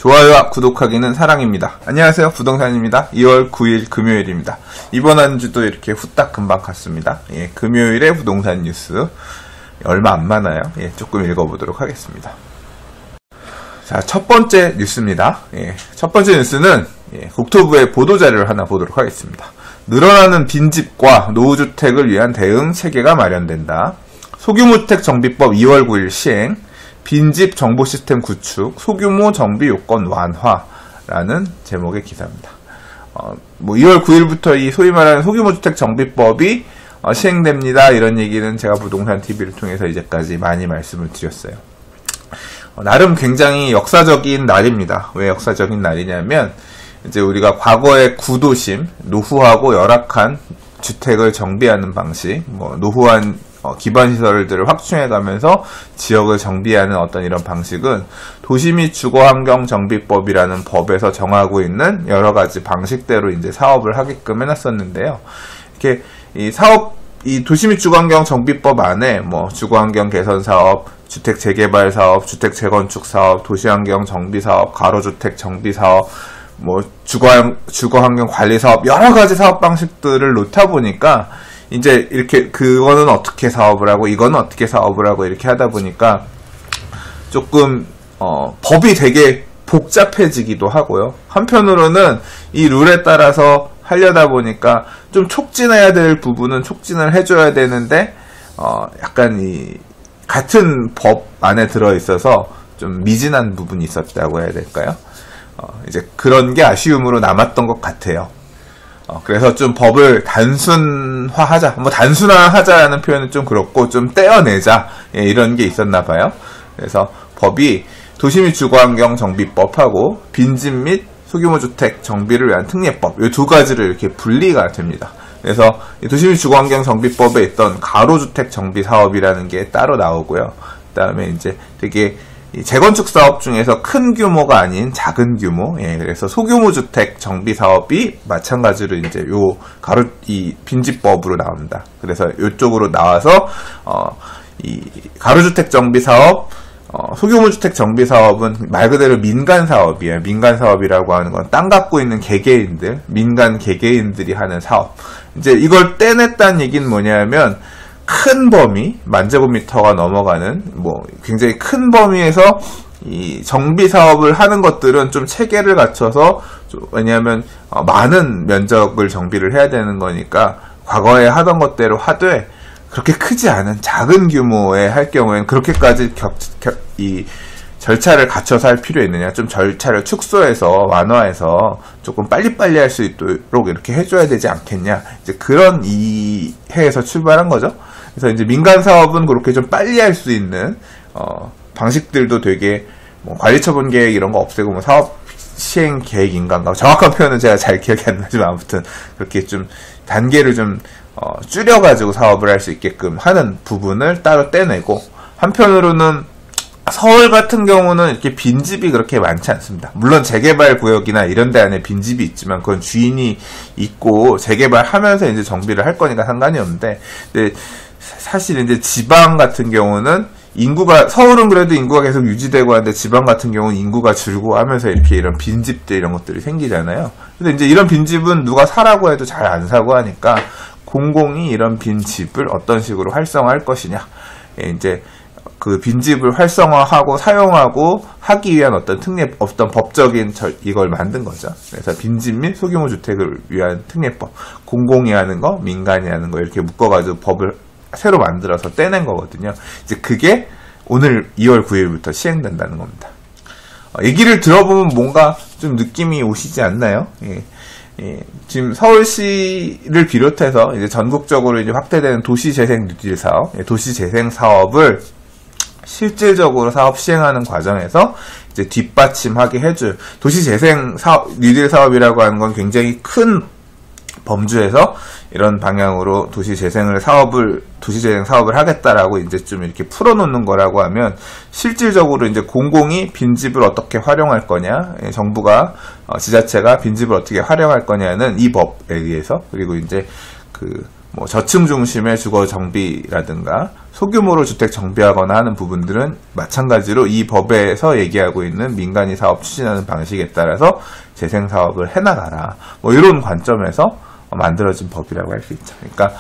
좋아요와 구독하기는 사랑입니다. 안녕하세요, 부동산입니다. 2월 9일 금요일입니다. 이번 한 주도 이렇게 후딱 금방 갔습니다. 금요일의 부동산 뉴스 얼마 안 많아요. 조금 읽어보도록 하겠습니다. 자, 첫 번째 뉴스입니다. 첫 번째 뉴스는 국토부의 보도자료를 하나 보도록 하겠습니다. 늘어나는 빈집과 노후주택을 위한 대응 체계가 마련된다. 소규모주택 정비법 2월 9일 시행, 빈집 정보 시스템 구축, 소규모 정비 요건 완화라는 제목의 기사입니다. 2월 9일부터 이 소위 말하는 소규모 주택 정비법이 시행됩니다. 이런 얘기는 제가 부동산 TV를 통해서 이제까지 많이 말씀을 드렸어요. 나름 굉장히 역사적인 날입니다. 왜 역사적인 날이냐면 이제 우리가 과거의 구도심, 노후하고 열악한 주택을 정비하는 방식, 노후한 기반시설들을 확충해가면서 지역을 정비하는 어떤 이런 방식은 도시 및 주거환경 정비법이라는 법에서 정하고 있는 여러 가지 방식대로 이제 사업을 하게끔 해놨었는데요. 이렇게 이 도시 및 주거환경 정비법 안에 주거환경 개선 사업, 주택 재개발 사업, 주택 재건축 사업, 도시환경 정비 사업, 가로주택 정비 사업, 주거환경 관리 사업, 여러 가지 사업 방식들을 놓다 보니까 이제 이렇게 그거는 어떻게 사업을 하고 이거는 어떻게 사업을 하고 이렇게 하다 보니까 조금 법이 되게 복잡해지기도 하고요. 한편으로는 이 룰에 따라서 하려다 보니까 좀 촉진해야 될 부분은 촉진을 해줘야 되는데 약간 이 같은 법 안에 들어 있어서 좀 미진한 부분이 있었다고 해야 될까요? 이제 그런 게 아쉬움으로 남았던 것 같아요. 그래서 좀 법을 단순화하자, 단순화하자라는 표현은 좀 그렇고 좀 떼어내자, 이런 게 있었나 봐요. 그래서 법이 도시 및 주거환경 정비법하고 빈집 및 소규모 주택 정비를 위한 특례법, 이 두 가지를 이렇게 분리가 됩니다. 그래서 도시 및 주거환경 정비법에 있던 가로주택 정비 사업이라는 게 따로 나오고요. 그 다음에 이제 되게 이 재건축 사업 중에서 큰 규모가 아닌 작은 규모, 그래서 소규모 주택 정비 사업이 마찬가지로 이제 이 빈집법으로 나옵니다. 그래서 이쪽으로 나와서, 이 가로주택 정비 사업, 소규모 주택 정비 사업은 말 그대로 민간 사업이에요. 민간 사업이라고 하는 건 땅 갖고 있는 개개인들, 민간 개개인들이 하는 사업. 이제 이걸 떼냈다는 얘기는 뭐냐면, 큰 범위, 10,000제곱미터가 넘어가는, 굉장히 큰 범위에서 이 정비 사업을 하는 것들은 좀 체계를 갖춰서, 왜냐하면, 많은 면적을 정비를 해야 되는 거니까, 과거에 하던 것대로 하되, 그렇게 크지 않은 작은 규모에 할 경우에는 그렇게까지 이 절차를 갖춰서 할 필요 있느냐, 좀 절차를 축소해서, 완화해서, 조금 빨리빨리 할 수 있도록 이렇게 해줘야 되지 않겠냐, 이제 그런 이해에서 출발한 거죠. 그래서 이제 민간 사업은 그렇게 좀 빨리 할 수 있는 방식들도 되게 관리처분 계획 이런 거 없애고 사업 시행 계획인가 정확한 표현은 제가 잘 기억이 안 나지만 아무튼 그렇게 좀 단계를 좀 줄여가지고 사업을 할 수 있게끔 하는 부분을 따로 떼내고, 한편으로는 서울 같은 경우는 이렇게 빈집이 그렇게 많지 않습니다. 물론 재개발 구역이나 이런 데 안에 빈집이 있지만 그건 주인이 있고 재개발하면서 이제 정비를 할 거니까 상관이 없는데, 근데 사실 이제 지방 같은 경우는 서울은 그래도 인구가 계속 유지되고 하는데 지방 같은 경우는 인구가 줄고 하면서 이렇게 이런 빈집들 이런 것들이 생기잖아요. 근데 이제 이런 빈집은 누가 사라고 해도 잘 안 사고 하니까 공공이 이런 빈집을 어떤 식으로 활성화할 것이냐, 이제 그 빈집을 활성화하고 사용하고 하기 위한 어떤 법적인 이걸 만든 거죠. 그래서 빈집 및 소규모 주택을 위한 특례법, 공공이 하는 거, 민간이 하는 거 이렇게 묶어가지고 법을 새로 만들어서 떼낸 거거든요. 이제 그게 오늘 2월 9일부터 시행된다는 겁니다. 얘기를 들어보면 뭔가 좀 느낌이 오시지 않나요? 지금 서울시를 비롯해서 이제 전국적으로 이제 확대되는 도시재생 뉴딜 사업, 도시재생 사업을 실질적으로 사업 시행하는 과정에서 이제 뒷받침하게 해줄 도시재생 사업, 뉴딜 사업이라고 하는 건 굉장히 큰 범주에서 이런 방향으로 도시재생 사업을 하겠다라고 이제 좀 이렇게 풀어놓는 거라고 하면, 실질적으로 이제 공공이 빈집을 어떻게 활용할 거냐, 정부가, 지자체가 빈집을 어떻게 활용할 거냐는 이 법에 의해서, 그리고 이제 뭐 저층 중심의 주거 정비라든가 소규모로 주택 정비하거나 하는 부분들은 마찬가지로 이 법에서 얘기하고 있는 민간이 사업 추진하는 방식에 따라서 재생 사업을 해나가라. 뭐 이런 관점에서 만들어진 법이라고 할 수 있죠. 그러니까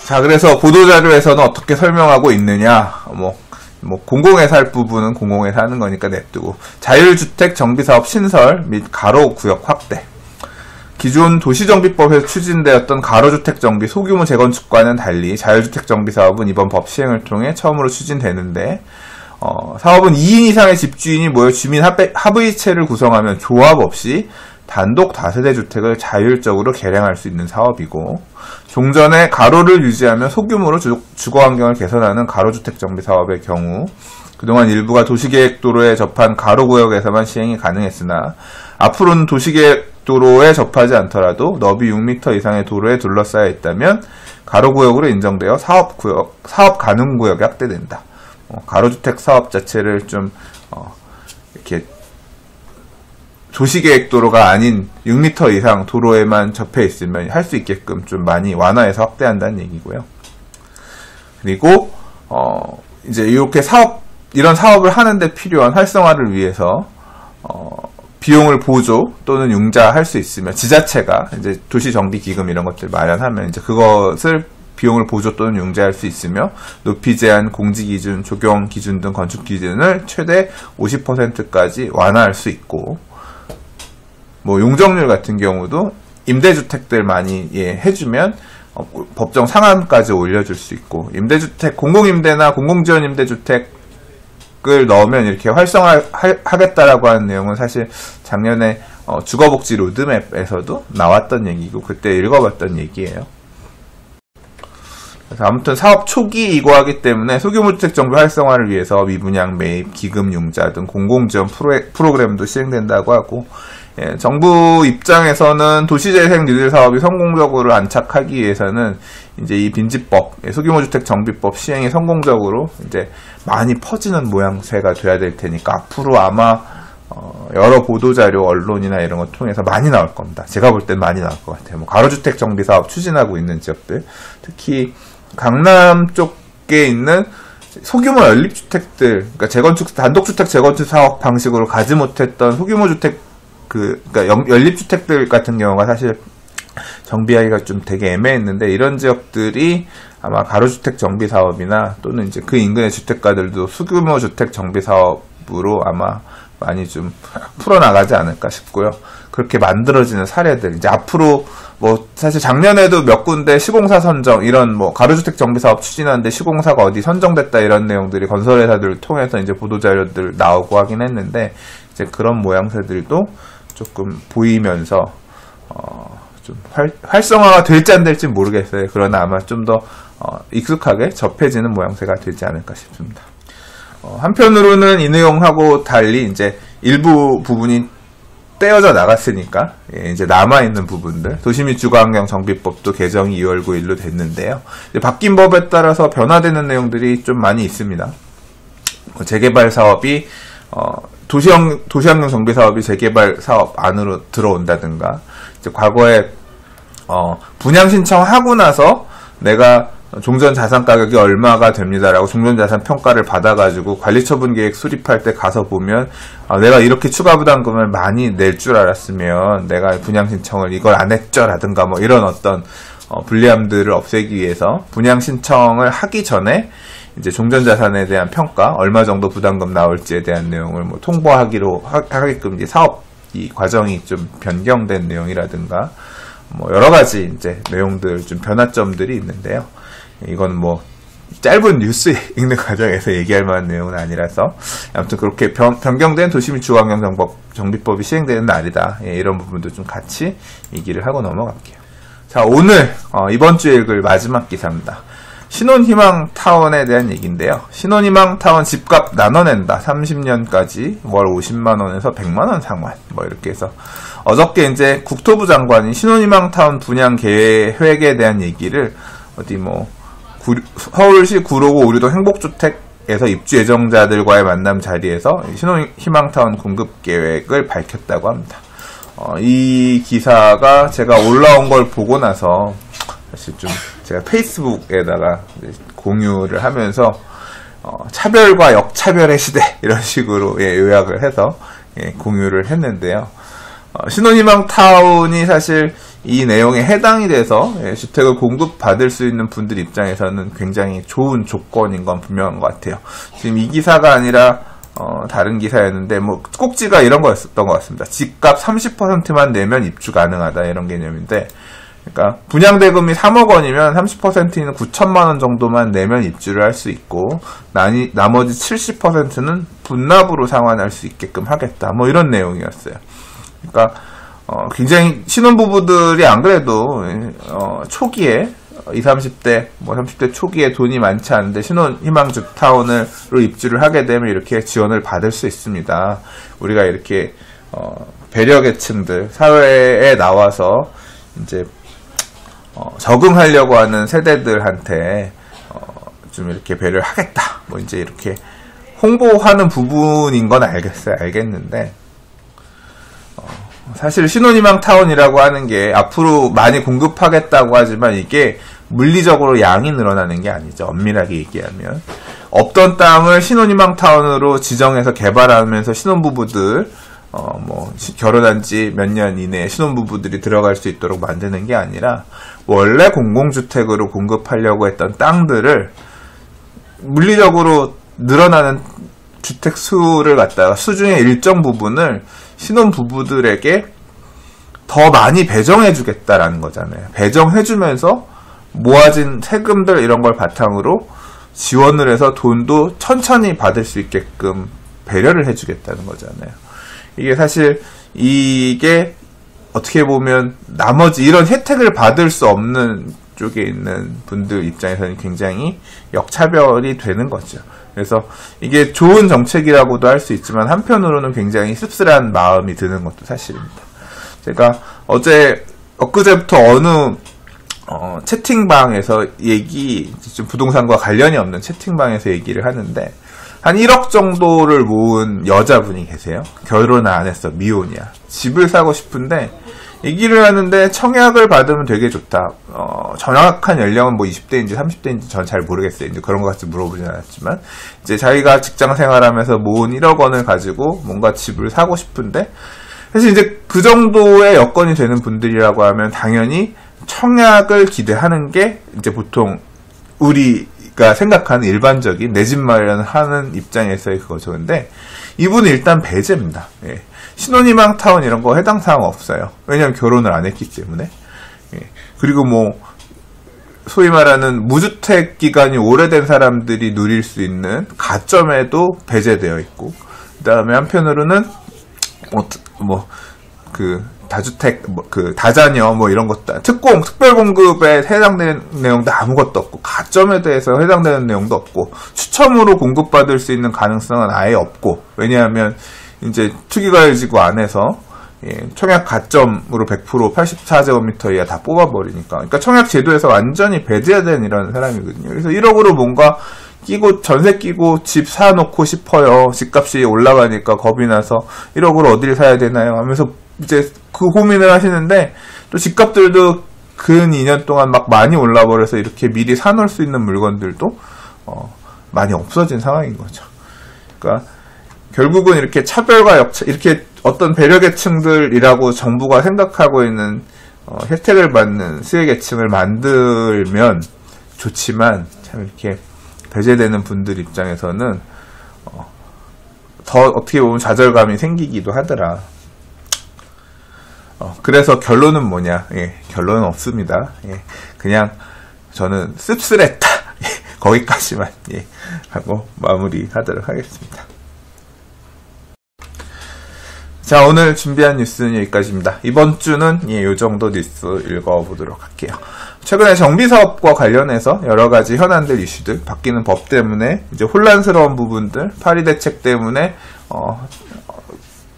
자, 그래서 보도자료에서는 어떻게 설명하고 있느냐, 뭐 공공에서 할 부분은 공공에서 하는 거니까 냅두고, 자율주택 정비사업 신설 및 가로구역 확대. 기존 도시정비법에서 추진되었던 가로주택 정비 소규모 재건축과는 달리 자율주택 정비 사업은 이번 법 시행을 통해 처음으로 추진되는데, 사업은 2인 이상의 집주인이 모여 주민 합의체를 구성하면 조합 없이 단독 다세대 주택을 자율적으로 개량할 수 있는 사업이고, 종전에 가로를 유지하며 소규모로 주거 환경을 개선하는 가로주택 정비 사업의 경우 그동안 일부가 도시계획도로에 접한 가로구역에서만 시행이 가능했으나 앞으로는 도시계획도로에 접하지 않더라도 너비 6m 이상의 도로에 둘러싸여 있다면 가로구역으로 인정되어 사업 가능 구역이 확대된다. 가로주택 사업 자체를 좀 이렇게 도시계획도로가 아닌 6m 이상 도로에만 접해 있으면 할 수 있게끔 좀 많이 완화해서 확대한다는 얘기고요. 그리고 이제 이렇게 이런 사업을 하는데 필요한 활성화를 위해서 비용을 보조 또는 융자할 수 있으면 지자체가 이제 도시정비기금 이런 것들 마련하면 이제 그것을 비용을 보조 또는 융자할 수 있으며 높이 제한, 공지기준, 조경 기준 등 건축 기준을 최대 50%까지 완화할 수 있고, 뭐 용적률 같은 경우도 임대주택들 많이 해주면 법정 상한까지 올려줄 수 있고, 임대주택, 공공임대나 공공지원 임대주택을 넣으면 이렇게 활성화하겠다라고 하는 내용은 사실 작년에 주거복지 로드맵에서도 나왔던 얘기고 그때 읽어봤던 얘기예요. 그래서 아무튼 사업 초기 이고하기 때문에 소규모주택 정비 활성화를 위해서 미분양 매입, 기금 융자 등 공공지원 프로그램도 시행된다고 하고, 정부 입장에서는 도시재생 뉴딜 사업이 성공적으로 안착하기 위해서는 이제 이 빈집법, 소규모주택 정비법 시행이 성공적으로 이제 많이 퍼지는 모양새가 돼야 될 테니까 앞으로 아마 여러 보도자료, 언론이나 이런 거 통해서 많이 나올 겁니다. 제가 볼 땐 많이 나올 것 같아요. 뭐 가로주택 정비 사업 추진하고 있는 지역들, 특히 강남 쪽에 있는 소규모 연립주택들, 그러니까 단독주택 재건축 사업 방식으로 가지 못했던 소규모 주택, 그러니까 연립주택들 같은 경우가 사실 정비하기가 좀 되게 애매했는데, 이런 지역들이 아마 가로주택 정비 사업이나 또는 이제 그 인근의 주택가들도 소규모 주택 정비 사업으로 아마 많이 좀 풀어나가지 않을까 싶고요. 그렇게 만들어지는 사례들, 이제 앞으로 뭐 사실 작년에도 몇 군데 시공사 선정, 이런 뭐 가로주택 정비 사업 추진하는데 시공사가 어디 선정됐다 이런 내용들이 건설회사들을 통해서 이제 보도자료들 나오고 하긴 했는데, 이제 그런 모양새들도 조금 보이면서 좀 활성화가 될지 안 될지 모르겠어요. 그러나 아마 좀 더 익숙하게 접해지는 모양새가 되지 않을까 싶습니다. 한편으로는 이 내용하고 달리 이제 일부 부분이 떼어져 나갔으니까 이제 남아있는 부분들, 도시및 주거환경 정비법도 개정이 2월 9일로 됐는데요. 바뀐 법에 따라서 변화되는 내용들이 좀 많이 있습니다. 재개발 사업이 도시환경 정비 사업이 재개발 사업 안으로 들어온다든가, 이제 과거에 분양 신청하고 나서 내가 종전 자산 가격이 얼마가 됩니다라고 종전 자산 평가를 받아가지고 관리처분 계획 수립할 때 가서 보면 내가 이렇게 추가 부담금을 많이 낼 줄 알았으면 내가 분양 신청을 이걸 안 했죠라든가 뭐 이런 어떤 불리함들을 없애기 위해서 분양 신청을 하기 전에 이제 종전 자산에 대한 평가, 얼마 정도 부담금 나올지에 대한 내용을 뭐 통보하기로 하게끔 이제 사업 이 과정이 좀 변경된 내용이라든가 뭐 여러 가지 이제 내용들 좀 변화점들이 있는데요. 이건 뭐 짧은 뉴스 읽는 과정에서 얘기할 만한 내용은 아니라서 아무튼 그렇게 변경된 도시및 주거환경 정비법이 시행되는 날이다. 이런 부분도 좀 같이 얘기를 하고 넘어갈게요. 자, 오늘 이번 주에 읽을 마지막 기사입니다. 신혼희망 타운에 대한 얘기인데요. 신혼희망 타운 집값 나눠낸다. 30년까지 월 50만원에서 100만원 상환. 뭐 이렇게 해서 어저께 이제 국토부 장관이 신혼희망 타운 분양 계획에 대한 얘기를 어디 뭐 서울시 구로구 오류동 행복주택에서 입주 예정자들과의 만남 자리에서 신혼희망 타운 공급 계획을 밝혔다고 합니다. 이 기사가 제가 올라온 걸 보고 나서 사실 좀 제가 페이스북에다가 공유를 하면서 차별과 역차별의 시대 이런 식으로 요약을 해서 공유를 했는데요. 신혼희망 타운이 사실 이 내용에 해당이 돼서 주택을 공급받을 수 있는 분들 입장에서는 굉장히 좋은 조건인 건 분명한 것 같아요. 지금 이 기사가 아니라 다른 기사였는데 뭐 꼭지가 이런 거였었던 것 같습니다. 집값 30%만 내면 입주 가능하다 이런 개념인데, 그러니까 분양대금이 3억 원이면 30%는 9천만 원 정도만 내면 입주를 할 수 있고 나머지 70%는 분납으로 상환할 수 있게끔 하겠다. 뭐 이런 내용이었어요. 그러니까 굉장히 신혼부부들이 안 그래도 초기에 20, 30대, 뭐 30대 초기에 돈이 많지 않은데 신혼희망주 타운으로 입주를 하게 되면 이렇게 지원을 받을 수 있습니다. 우리가 이렇게 배려계층들 사회에 나와서 이제 적응하려고 하는 세대들한테 좀 이렇게 배려를 하겠다. 뭐 이제 이렇게 홍보하는 부분인 건 알겠는데. 사실 신혼희망 타운이라고 하는 게 앞으로 많이 공급하겠다고 하지만 이게 물리적으로 양이 늘어나는 게 아니죠. 엄밀하게 얘기하면 없던 땅을 신혼희망 타운으로 지정해서 개발하면서 신혼부부들 뭐 결혼한 지 몇 년 이내에 신혼부부들이 들어갈 수 있도록 만드는 게 아니라 원래 공공주택으로 공급하려고 했던 땅들을 물리적으로 늘어나는 주택 수를 갖다가 수중의 일정 부분을 신혼부부들에게 더 많이 배정해주겠다라는 거잖아요. 배정해주면서 모아진 세금들 이런 걸 바탕으로 지원을 해서 돈도 천천히 받을 수 있게끔 배려를 해주겠다는 거잖아요. 이게 사실 이게 어떻게 보면 나머지 이런 혜택을 받을 수 없는 쪽에 있는 분들 입장에서는 굉장히 역차별이 되는 거죠. 그래서 이게 좋은 정책이라고도 할 수 있지만 한편으로는 굉장히 씁쓸한 마음이 드는 것도 사실입니다. 제가 엊그제부터 어느 채팅방에서 좀 부동산과 관련이 없는 채팅방에서 얘기를 하는데 한 1억 정도를 모은 여자분이 계세요. 결혼을 안 했어. 미혼이야. 집을 사고 싶은데 얘기를 하는데 청약을 받으면 되게 좋다. 정확한 연령은 뭐 20대인지 30대인지 전 잘 모르겠어요. 이제 그런 것 같이 물어보진 않았지만 이제 자기가 직장 생활하면서 모은 1억 원을 가지고 뭔가 집을 사고 싶은데 사실 이제 그 정도의 여건이 되는 분들이라고 하면 당연히 청약을 기대하는 게 이제 보통 우리가 생각하는 일반적인 내 집 마련하는 입장에서의 그거죠. 근데 이분은 일단 배제입니다. 예. 신혼희망 타운 이런 거 해당 사항 없어요. 왜냐면 결혼을 안 했기 때문에. 예. 그리고 뭐 소위 말하는 무주택 기간이 오래된 사람들이 누릴 수 있는 가점에도 배제되어 있고, 그다음에 한편으로는 다주택, 다자녀, 이런 것도, 특별공급에 해당되는 내용도 아무것도 없고, 가점에 대해서 해당되는 내용도 없고, 추첨으로 공급받을 수 있는 가능성은 아예 없고, 왜냐하면, 이제, 투기과열지구 안에서, 청약 가점으로 100% 84제곱미터 이하 다 뽑아버리니까. 그러니까 청약 제도에서 완전히 배제된 이런 사람이거든요. 그래서 1억으로 뭔가, 전세 끼고 집 사놓고 싶어요. 집값이 올라가니까 겁이 나서 1억으로 어디를 사야 되나요? 하면서 이제 그 고민을 하시는데 또 집값들도 근 2년 동안 막 많이 올라버려서 이렇게 미리 사놓을 수 있는 물건들도 많이 없어진 상황인 거죠. 그러니까 결국은 이렇게 차별과 이렇게 어떤 배려계층들이라고 정부가 생각하고 있는 혜택을 받는 수혜계층을 만들면 좋지만 참 이렇게 배제되는 분들 입장에서는 더 어떻게 보면 좌절감이 생기기도 하더라. 그래서 결론은 뭐냐? 결론은 없습니다. 그냥 저는 씁쓸했다. 거기까지만 하고 마무리하도록 하겠습니다. 자, 오늘 준비한 뉴스는 여기까지입니다. 이번 주는 요 정도 뉴스 읽어보도록 할게요. 최근에 정비사업과 관련해서 여러가지 현안들 이슈들, 바뀌는 법 때문에 이제 혼란스러운 부분들, 파리 대책 때문에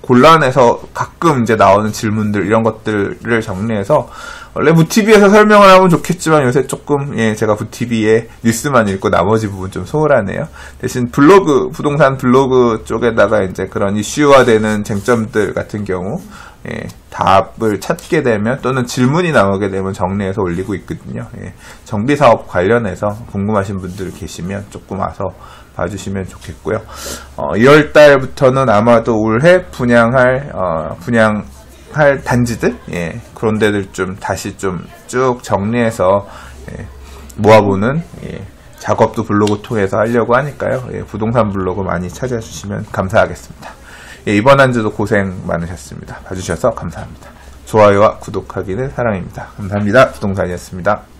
곤란해서 가끔 이제 나오는 질문들 이런 것들을 정리해서 원래 무티비에서 설명을 하면 좋겠지만 요새 조금 제가 무티비에 뉴스만 읽고 나머지 부분 좀 소홀하네요. 대신 블로그 부동산 블로그 쪽에다가 이제 그런 이슈화되는 쟁점들 같은 경우 답을 찾게 되면 또는 질문이 나오게 되면 정리해서 올리고 있거든요. 정비사업 관련해서 궁금하신 분들 계시면 조금 와서 봐주시면 좋겠고요. 2월달부터는 아마도 올해 분양할 단지들, 그런 데들 좀 다시 좀 쭉 정리해서 모아보는 작업도 블로그 통해서 하려고 하니까요. 부동산 블로그 많이 찾아주시면 감사하겠습니다. 이번 한 주도 고생 많으셨습니다. 봐주셔서 감사합니다. 좋아요와 구독하기는 사랑입니다. 감사합니다. 부동산이었습니다.